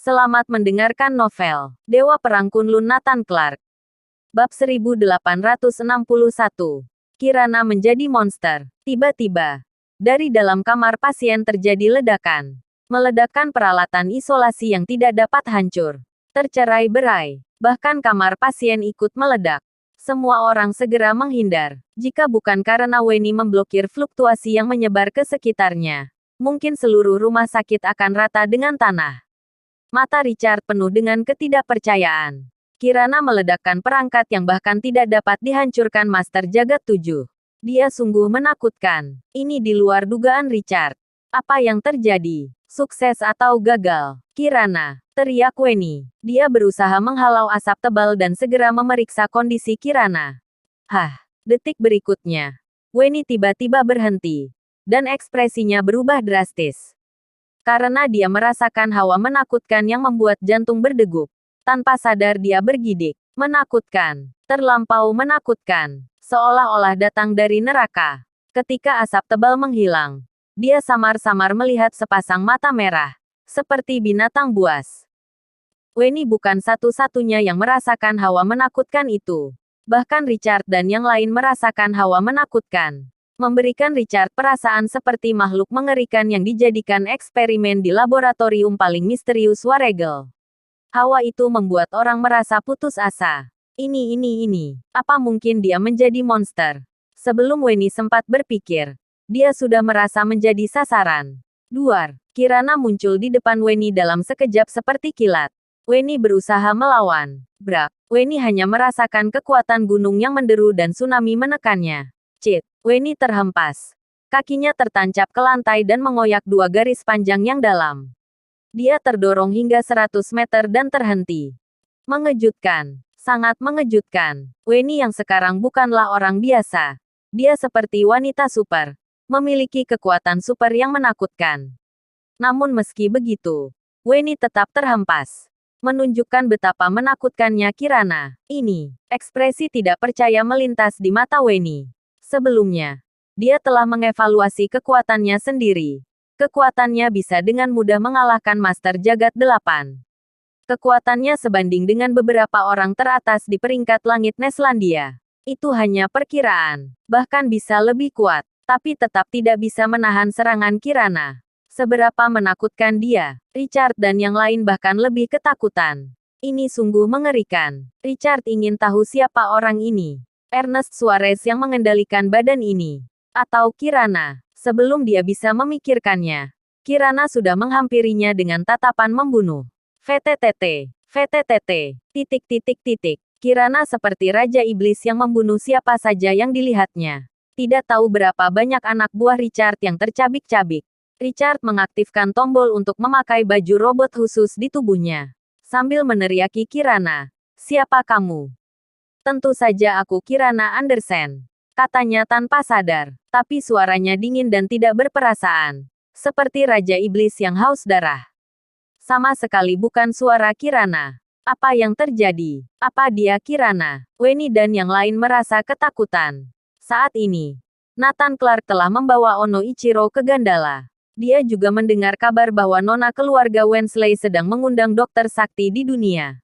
Selamat mendengarkan novel Dewa Perang Kunlun Nathan Clark. Bab 1861. Kirana menjadi monster. Tiba-tiba, dari dalam kamar pasien terjadi ledakan. Meledakkan peralatan isolasi yang tidak dapat hancur. Tercerai-berai. Bahkan kamar pasien ikut meledak. Semua orang segera menghindar. Jika bukan karena Weni memblokir fluktuasi yang menyebar ke sekitarnya, mungkin seluruh rumah sakit akan rata dengan tanah. Mata Richard penuh dengan ketidakpercayaan. Kirana meledakkan perangkat yang bahkan tidak dapat dihancurkan Master Jagat 7. Dia sungguh menakutkan. Ini di luar dugaan Richard. Apa yang terjadi? Sukses atau gagal? Kirana, teriak Weni. Dia berusaha menghalau asap tebal dan segera memeriksa kondisi Kirana. Detik berikutnya, Weni tiba-tiba berhenti. Dan ekspresinya berubah drastis. Karena dia merasakan hawa menakutkan yang membuat jantung berdegup. Tanpa sadar dia bergidik. Menakutkan. Terlampau menakutkan. Seolah-olah datang dari neraka. Ketika asap tebal menghilang, dia samar-samar melihat sepasang mata merah. Seperti binatang buas. Weni bukan satu-satunya yang merasakan hawa menakutkan itu. Bahkan Richard dan yang lain merasakan hawa menakutkan. Memberikan Richard perasaan seperti makhluk mengerikan yang dijadikan eksperimen di laboratorium paling misterius Waregel. Hawa itu membuat orang merasa putus asa. Ini. Apa mungkin dia menjadi monster? Sebelum Weni sempat berpikir, dia sudah merasa menjadi sasaran. Duar, Kirana muncul di depan Weni dalam sekejap seperti kilat. Weni berusaha melawan. Brak, Weni hanya merasakan kekuatan gunung yang menderu dan tsunami menekannya. Cit, Weni terhempas. Kakinya tertancap ke lantai dan mengoyak dua garis panjang yang dalam. Dia terdorong hingga 100 meter dan terhenti. Mengejutkan. Sangat mengejutkan. Weni yang sekarang bukanlah orang biasa. Dia seperti wanita super. Memiliki kekuatan super yang menakutkan. Namun meski begitu, Weni tetap terhempas. Menunjukkan betapa menakutkannya Kirana. Ini, ekspresi tidak percaya melintas di mata Weni. Sebelumnya, dia telah mengevaluasi kekuatannya sendiri. Kekuatannya bisa dengan mudah mengalahkan Master Jagat 8. Kekuatannya sebanding dengan beberapa orang teratas di peringkat langit Neslandia. Itu hanya perkiraan, bahkan bisa lebih kuat, tapi tetap tidak bisa menahan serangan Kirana. Seberapa menakutkan dia, Richard dan yang lain bahkan lebih ketakutan. Ini sungguh mengerikan. Richard ingin tahu siapa orang ini. Ernest Suarez yang mengendalikan badan ini. Atau Kirana. Sebelum dia bisa memikirkannya, Kirana sudah menghampirinya dengan tatapan membunuh. VTTT. Kirana seperti Raja Iblis yang membunuh siapa saja yang dilihatnya. Tidak tahu berapa banyak anak buah Richard yang tercabik-cabik. Richard mengaktifkan tombol untuk memakai baju robot khusus di tubuhnya. Sambil meneriaki Kirana. Siapa kamu? Tentu saja aku Kirana Andersen. Katanya tanpa sadar, tapi suaranya dingin dan tidak berperasaan. Seperti Raja Iblis yang haus darah. Sama sekali bukan suara Kirana. Apa yang terjadi? Apa dia Kirana? Weni dan yang lain merasa ketakutan. Saat ini, Nathan Clark telah membawa Ono Ichiro ke Gandala. Dia juga mendengar kabar bahwa nona keluarga Wensley sedang mengundang dokter sakti di dunia.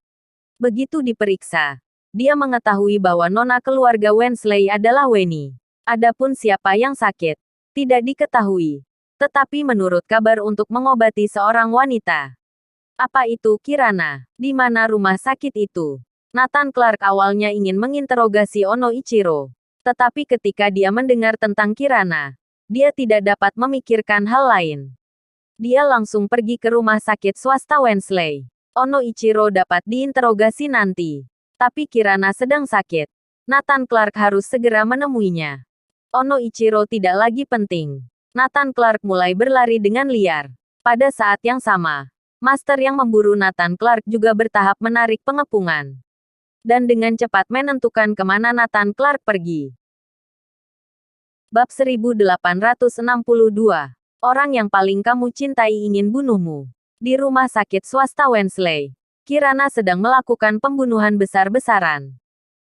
Begitu diperiksa, dia mengetahui bahwa nona keluarga Wensley adalah Weni. Adapun siapa yang sakit, tidak diketahui. Tetapi menurut kabar untuk mengobati seorang wanita. Apa itu Kirana? Di mana rumah sakit itu? Nathan Clark awalnya ingin menginterogasi Ono Ichiro. Tetapi ketika dia mendengar tentang Kirana, dia tidak dapat memikirkan hal lain. Dia langsung pergi ke rumah sakit swasta Wensley. Ono Ichiro dapat diinterogasi nanti. Tapi Kirana sedang sakit. Nathan Clark harus segera menemuinya. Ono Ichiro tidak lagi penting. Nathan Clark mulai berlari dengan liar. Pada saat yang sama, Master yang memburu Nathan Clark juga bertahap menarik pengepungan. Dan dengan cepat menentukan kemana Nathan Clark pergi. Bab 1862. Orang yang paling kamu cintai ingin bunuhmu. Di rumah sakit swasta Wensley, Kirana sedang melakukan pembunuhan besar-besaran.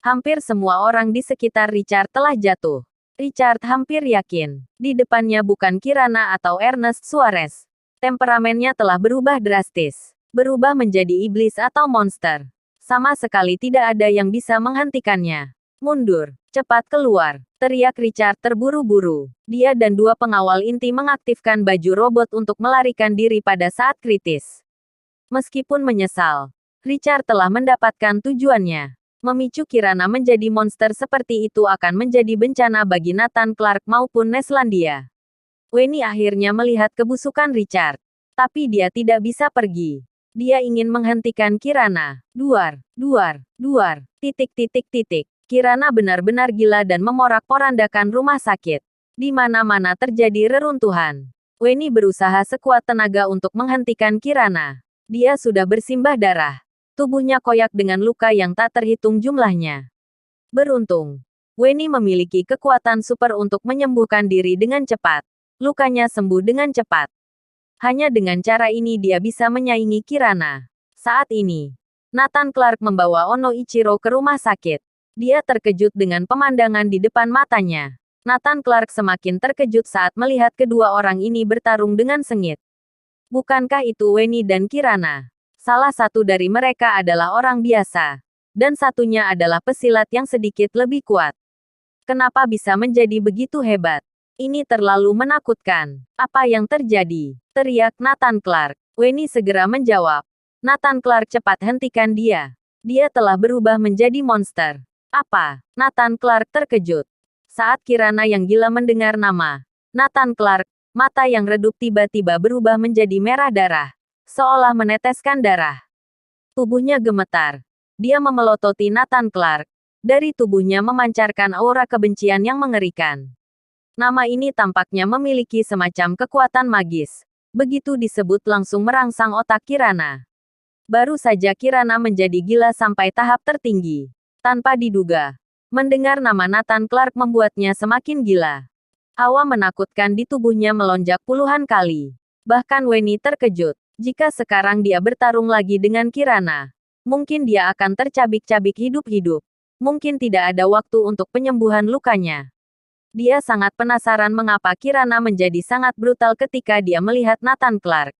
Hampir semua orang di sekitar Richard telah jatuh. Richard hampir yakin, di depannya bukan Kirana atau Ernest Suarez. Temperamennya telah berubah drastis. berubah menjadi iblis atau monster. Sama sekali tidak ada yang bisa menghentikannya. Mundur, cepat keluar, teriak Richard terburu-buru. Dia dan dua pengawal inti mengaktifkan baju robot untuk melarikan diri pada saat kritis. Meskipun menyesal, Richard telah mendapatkan tujuannya. Memicu Kirana menjadi monster seperti itu akan menjadi bencana bagi Nathan Clark maupun Neslandia. Weni akhirnya melihat kebusukan Richard. Tapi dia tidak bisa pergi. Dia ingin menghentikan Kirana. Duar. Kirana benar-benar gila dan memorak-porandakan rumah sakit. Di mana-mana terjadi reruntuhan. Weni berusaha sekuat tenaga untuk menghentikan Kirana. Dia sudah bersimbah darah. Tubuhnya koyak dengan luka yang tak terhitung jumlahnya. Beruntung, Weni memiliki kekuatan super untuk menyembuhkan diri dengan cepat. Lukanya sembuh dengan cepat. Hanya dengan cara ini dia bisa menyaingi Kirana. Saat ini, Nathan Clark membawa Ono Ichiro ke rumah sakit. Dia terkejut dengan pemandangan di depan matanya. Nathan Clark semakin terkejut saat melihat kedua orang ini bertarung dengan sengit. Bukankah itu Weni dan Kirana? Salah satu dari mereka adalah orang biasa. Dan satunya adalah pesilat yang sedikit lebih kuat. Kenapa bisa menjadi begitu hebat? Ini terlalu menakutkan. Apa yang terjadi? Teriak Nathan Clark. Weni segera menjawab. Nathan Clark, cepat hentikan dia. Dia telah berubah menjadi monster. Apa? Nathan Clark terkejut. Saat Kirana yang gila mendengar nama Nathan Clark, mata yang redup tiba-tiba berubah menjadi merah darah. Seolah meneteskan darah. Tubuhnya gemetar. Dia memelototi Nathan Clark. Dari tubuhnya memancarkan aura kebencian yang mengerikan. Nama ini tampaknya memiliki semacam kekuatan magis. Begitu disebut langsung merangsang otak Kirana. Baru saja Kirana menjadi gila sampai tahap tertinggi. Tanpa diduga, mendengar nama Nathan Clark membuatnya semakin gila. Hawa menakutkan di tubuhnya melonjak puluhan kali. Bahkan Weni terkejut. Jika sekarang dia bertarung lagi dengan Kirana, mungkin dia akan tercabik-cabik hidup-hidup. Mungkin tidak ada waktu untuk penyembuhan lukanya. Dia sangat penasaran mengapa Kirana menjadi sangat brutal ketika dia melihat Nathan Clark.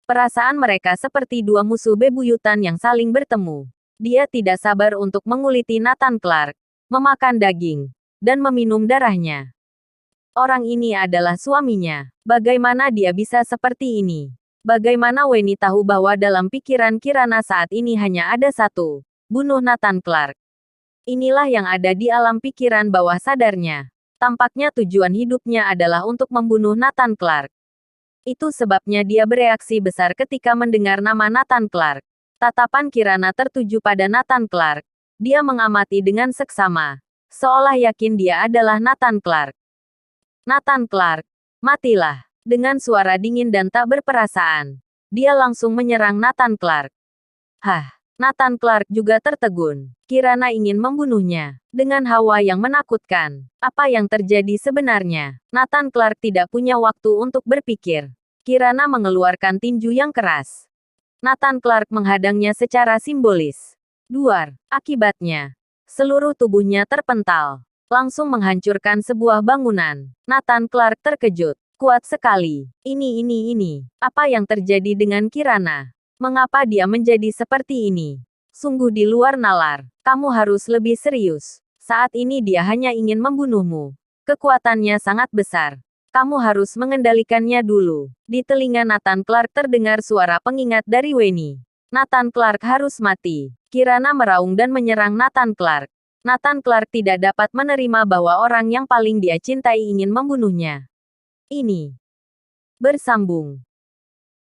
Perasaan mereka seperti dua musuh bebuyutan yang saling bertemu. Dia tidak sabar untuk menguliti Nathan Clark, memakan daging, dan meminum darahnya. Orang ini adalah suaminya. Bagaimana dia bisa seperti ini? Bagaimana Weni tahu bahwa dalam pikiran Kirana saat ini hanya ada satu, bunuh Nathan Clark. Inilah yang ada di alam pikiran bawah sadarnya. Tampaknya tujuan hidupnya adalah untuk membunuh Nathan Clark. Itu sebabnya dia bereaksi besar ketika mendengar nama Nathan Clark. Tatapan Kirana tertuju pada Nathan Clark. Dia mengamati dengan seksama, seolah yakin dia adalah Nathan Clark. Nathan Clark, matilah. Dengan suara dingin dan tak berperasaan, dia langsung menyerang Nathan Clark. Hah, Nathan Clark juga tertegun. Kirana ingin membunuhnya. Dengan hawa yang menakutkan. Apa yang terjadi sebenarnya? Nathan Clark tidak punya waktu untuk berpikir. Kirana mengeluarkan tinju yang keras. Nathan Clark menghadangnya secara simbolis. Duar. Akibatnya, seluruh tubuhnya terpental. Langsung menghancurkan sebuah bangunan. Nathan Clark terkejut. Kuat sekali. Ini. Apa yang terjadi dengan Kirana? Mengapa dia menjadi seperti ini? Sungguh di luar nalar. Kamu harus lebih serius. Saat ini dia hanya ingin membunuhmu. Kekuatannya sangat besar. Kamu harus mengendalikannya dulu. Di telinga Nathan Clark terdengar suara pengingat dari Weni. Nathan Clark harus mati. Kirana meraung dan menyerang Nathan Clark. Nathan Clark tidak dapat menerima bahwa orang yang paling dia cintai ingin membunuhnya. Ini bersambung.